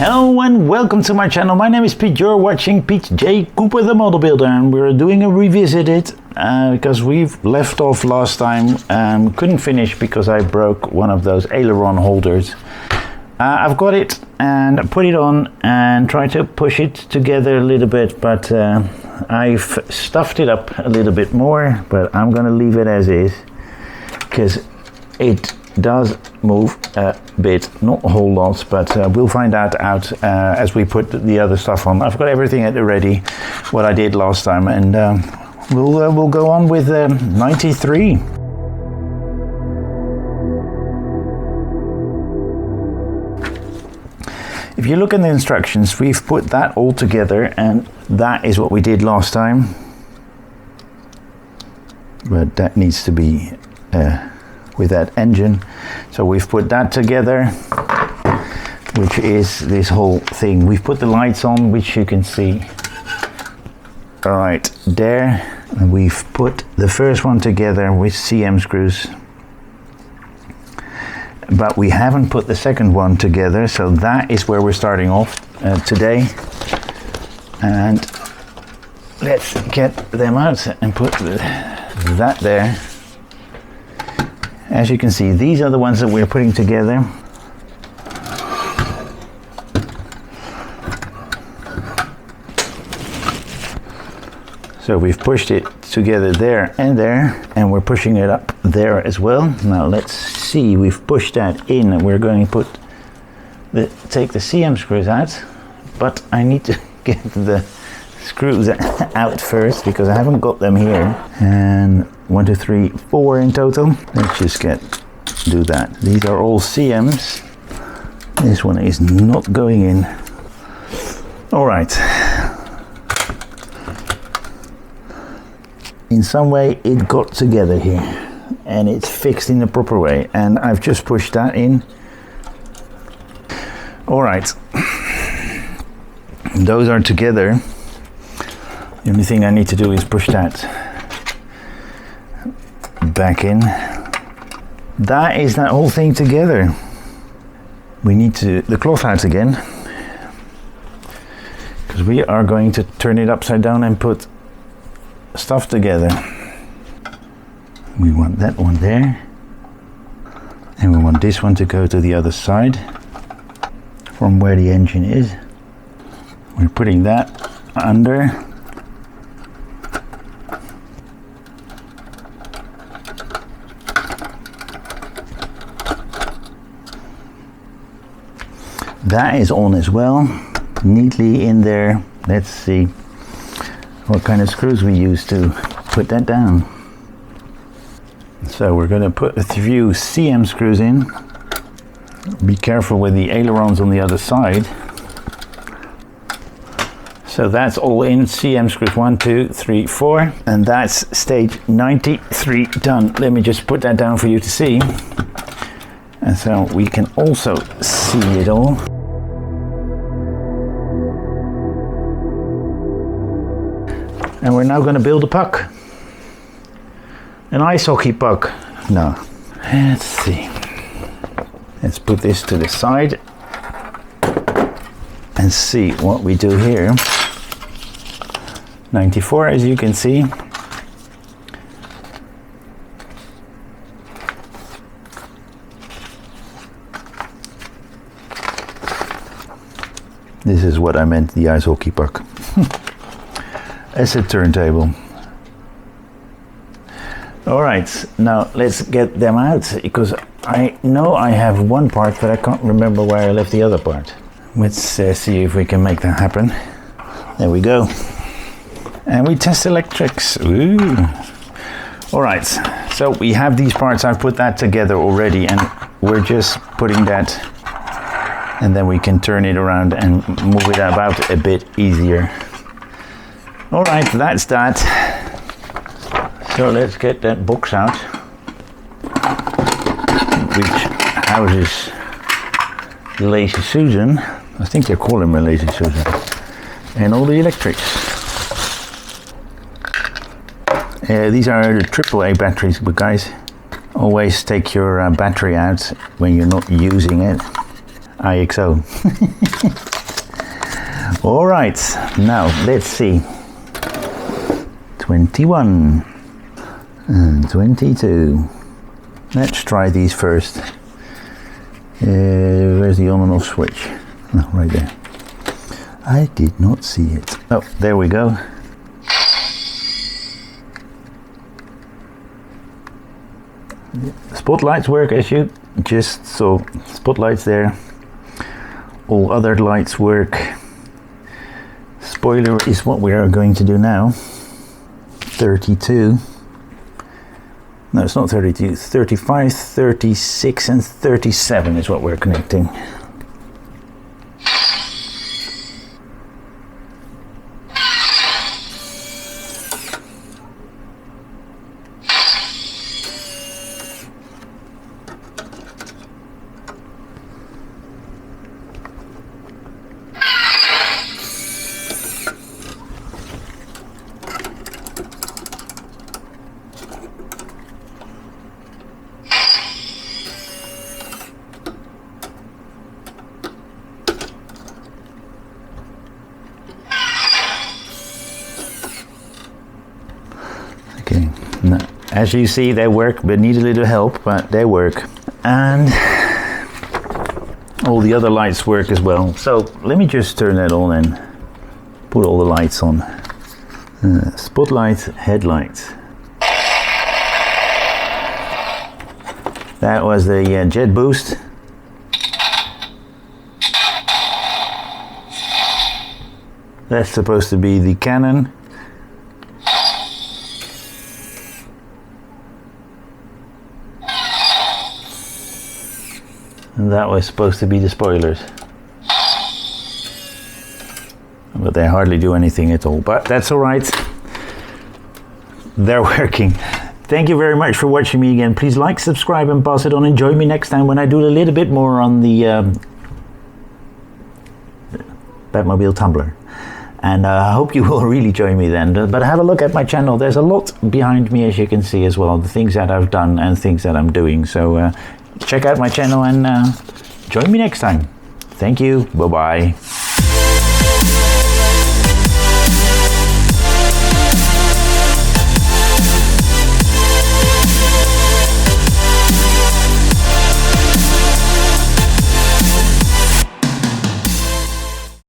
Hello and welcome to my channel. My name is Pete. You're watching Pete J. Cooper the Model Builder, and we're doing a revisit because we've left off last time and couldn't finish because I broke one of those aileron holders. I've got it and put it on and tried to push it together a little bit, but I've stuffed it up a little bit more, but I'm gonna leave it as is because it does move a bit, not a whole lot, but we'll find out as we put the other stuff on. I've got everything at the ready, what I did last time, and we'll go on with 93. If you look in the instructions, we've put that all together, and that is what we did last time, but that needs to be with that engine. So we've put that together, which is this whole thing. We've put the lights on, which you can see right there, and we've put the first one together with CM screws, but we haven't put the second one together, so that is where we're starting off today. And let's get them out and put that there. As you can see, these are the ones that we're putting together. So we've pushed it together there, and we're pushing it up there as well. Now let's see, we've pushed that in, and we're going to take the CM screws out, but I need to get the screws out first because I haven't got them here. And 1, 2, 3, 4 in total. Let's just do that. These are all CMs. This one is not going in. All right. In some way it got together here and it's fixed in the proper way, and I've just pushed that in. All right. Those are together. The only thing I need to do is push that back in. That is that whole thing together. We need the cloth out again because we are going to turn it upside down and put stuff together. We want that one there, and we want this one to go to the other side from where the engine is. We're putting that under. That is on as well, neatly in there. Let's see what kind of screws we use to put that down. So we're going to put a few CM screws in. Be careful with the ailerons on the other side. So that's all in, CM screws 1, 2, 3, 4, and that's stage 93 done. Let me just put that down for you to see, and so we can also see it all. And we're now going to build a puck. An ice hockey puck. No. Let's see. Let's put this to the side and see what we do here. 94, as you can see. This is what I meant, the ice hockey puck. As a turntable. All right, now let's get them out because I know I have one part, but I can't remember where I left the other part. Let's see if we can make that happen. There we go. And we test electrics. Ooh. All right, so we have these parts. I've put that together already, and we're just putting that, and then we can turn it around and move it about a bit easier. All right, that's that. So let's get that box out, which houses the Lazy Susan. I think they call him a Lazy Susan. And all the electrics. These are the AAA batteries, but guys, always take your battery out when you're not using it. IXO. All right, now let's see. 21 and 22. Let's try these first. Where's the on and off switch? Oh, right there. I did not see it. Oh, there we go. Spotlights work as you just saw. Spotlights there. All other lights work. Spoiler is what we are going to do now. 32. No, it's not 32. 35, 36 and 37 is what we're connecting. Okay, now, as you see, they work, but need a little help, but they work. And all the other lights work as well. So let me just turn that on and put all the lights on. Spotlight, headlights. That was the jet boost. That's supposed to be the cannon. And that was supposed to be the spoilers. But they hardly do anything at all. But that's alright. They're working. Thank you very much for watching me again. Please like, subscribe and pass it on. And join me next time when I do a little bit more on the Batmobile Tumbler. And I hope you will really join me then. But have a look at my channel. There's a lot behind me, as you can see as well. The things that I've done and things that I'm doing. So check out my channel and join me next time. Thank you. Bye-bye.